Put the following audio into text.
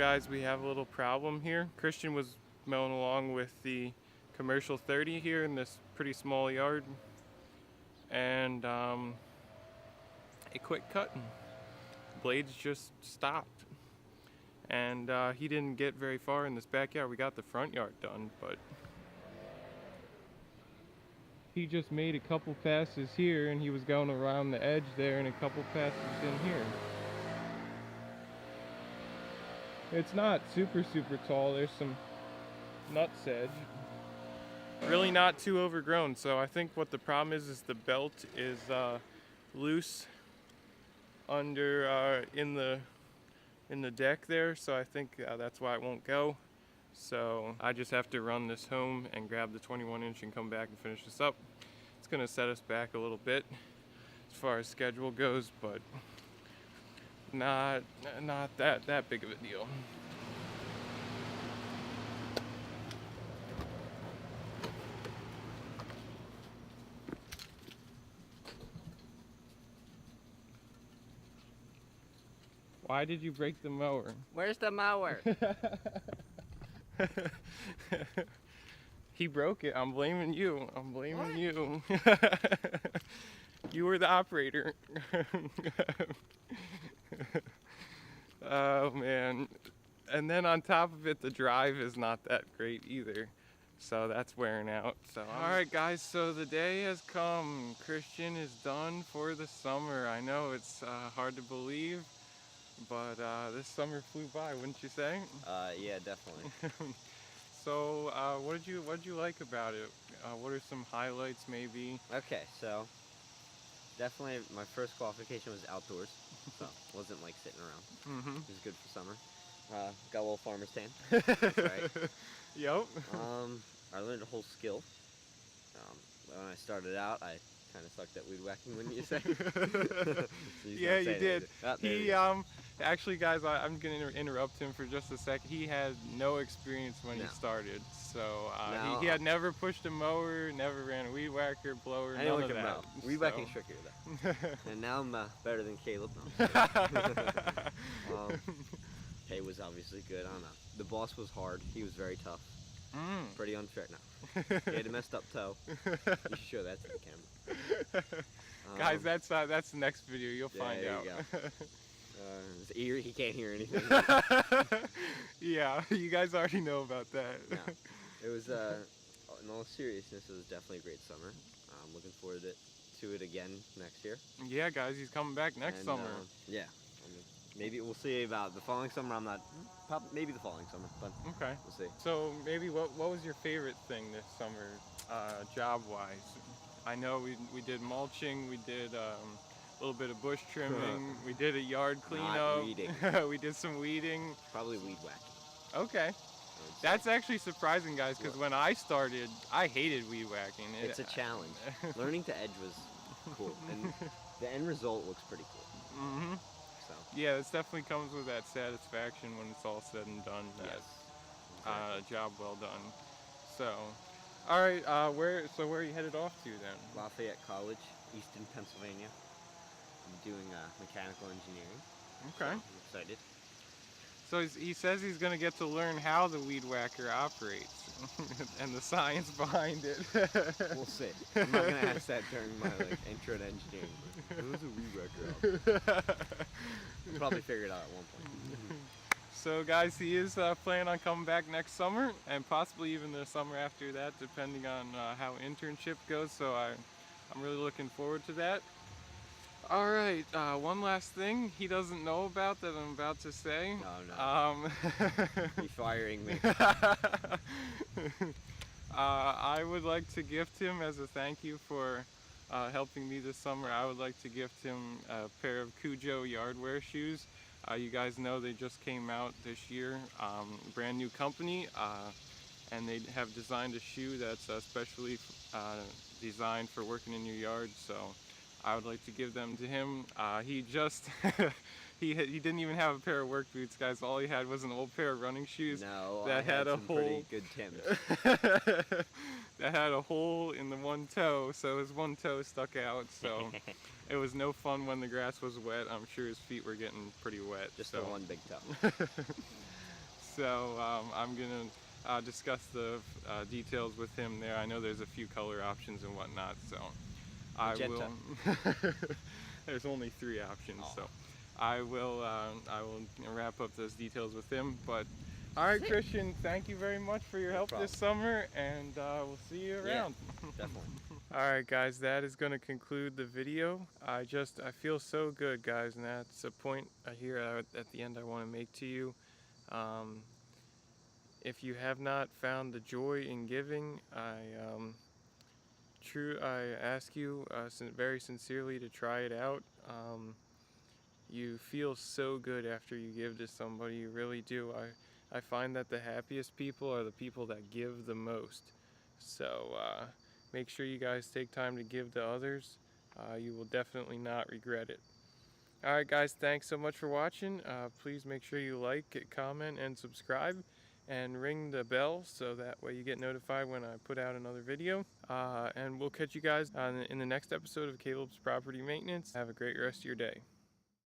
guys, we have a little problem here. Christian was mowing along with the commercial 30 here in this pretty small yard, and it quit cutting. Blades just stopped, and he didn't get very far in this backyard. We got the front yard done, but he just made a couple passes here, and he was going around the edge there and a couple passes in here. It's not super tall. There's some nutsedge. Really not too overgrown. So I think what the problem is the belt is loose under in the deck there. So I think that's why it won't go. So I just have to run this home and grab the 21-inch and come back and finish this up. It's gonna set us back a little bit as far as schedule goes, but not that big of a deal. Why did you break the mower? Where's the mower? He broke it. I'm blaming you. I'm blaming you. You were the operator. Oh man. And then on top of it, the drive is not that great either. So that's wearing out. So alright guys, so the day has come. Christian is done for the summer. I know it's hard to believe, but this summer flew by, wouldn't you say? Yeah, definitely. So what did you like about it? What are some highlights maybe? Okay, so definitely my first qualification was outdoors, so wasn't like sitting around. Mm-hmm. It was good for summer. Got a little farmer's tan. That's right. Yep. I learned a whole skill. When I started out, I kind of sucked at weed whacking, wouldn't you say? So yeah, you did. He Oh, actually, guys, I'm gonna interrupt him for just a second. He had no experience when he started, so No. he had never pushed a mower, never ran a weed whacker, blower, anyone none of can that. mow. Weed whacking's trickier though. And now I'm better than Caleb. No, Hay was obviously good. I don't know. The boss was hard. He was very tough. Pretty unfair. No, he had a messed up toe. You should show that to the camera. Guys, that's the next video. You'll find there out. You go. His ear, he can't hear anything. Yeah, you guys already know about that. No, it was. In all seriousness, it was definitely a great summer. I'm looking forward to it again next year. Yeah, guys, he's coming back next summer. Yeah, I mean, maybe we'll see about the following summer. I'm not. Maybe the following summer, but okay, we'll see. So maybe what was your favorite thing this summer, job-wise? I know we did mulching, we did a little bit of bush trimming, we did a yard cleanup. Not weeding. We did some weeding. Probably weed whacking. Okay. That's actually surprising, guys, because when I started, I hated weed whacking. It's a challenge. Learning to edge was cool, and the end result looks pretty cool. Mm-hmm. So. Yeah, this definitely comes with that satisfaction when it's all said and done. Yes. A job well done. So, all right, where are you headed off to then? Lafayette College, Easton, Pennsylvania. I'm doing mechanical engineering. Okay. So I'm excited. So he says he's going to get to learn how the weed whacker operates and the science behind it. We'll see. I'm not going to ask that during my intro to engineering. Who's a weed whacker? I'll probably figure it out at one point. So guys, he is planning on coming back next summer and possibly even the summer after that, depending on how internship goes. So I'm really looking forward to that. All right, one last thing he doesn't know about that I'm about to say. No. He's firing me. I would like to gift him, as a thank you for helping me this summer, I would like to gift him a pair of Cujo Yardwear shoes. You guys know they just came out this year, brand new company, and they have designed a shoe that's specially designed for working in your yard. So I would like to give them to him. He just he didn't even have a pair of work boots, guys. All he had was an old pair of running shoes that had a hole. Pretty good Timbs. That had a hole in the one toe, so his one toe stuck out. So it was no fun when the grass was wet. I'm sure his feet were getting pretty wet. Just the one big toe. So I'm gonna discuss the details with him there. I know there's a few color options and whatnot, so I Magenta. will. There's only 3 options, Oh. so I will wrap up those details with him. But all right, Christian, thank you very much for your help problem. this summer, and we'll see you around. Definitely. Alright guys, that is going to conclude the video. I feel so good, guys, and that's a point here at the end I want to make to you. If you have not found the joy in giving, I ask you very sincerely to try it out. You feel so good after you give to somebody, you really do. I find that the happiest people are the people that give the most. So make sure you guys take time to give to others. You will definitely not regret it. Alright guys, thanks so much for watching. Please make sure you like, comment, and subscribe. And ring the bell so that way you get notified when I put out another video. And we'll catch you guys in the next episode of Caleb's Property Maintenance. Have a great rest of your day.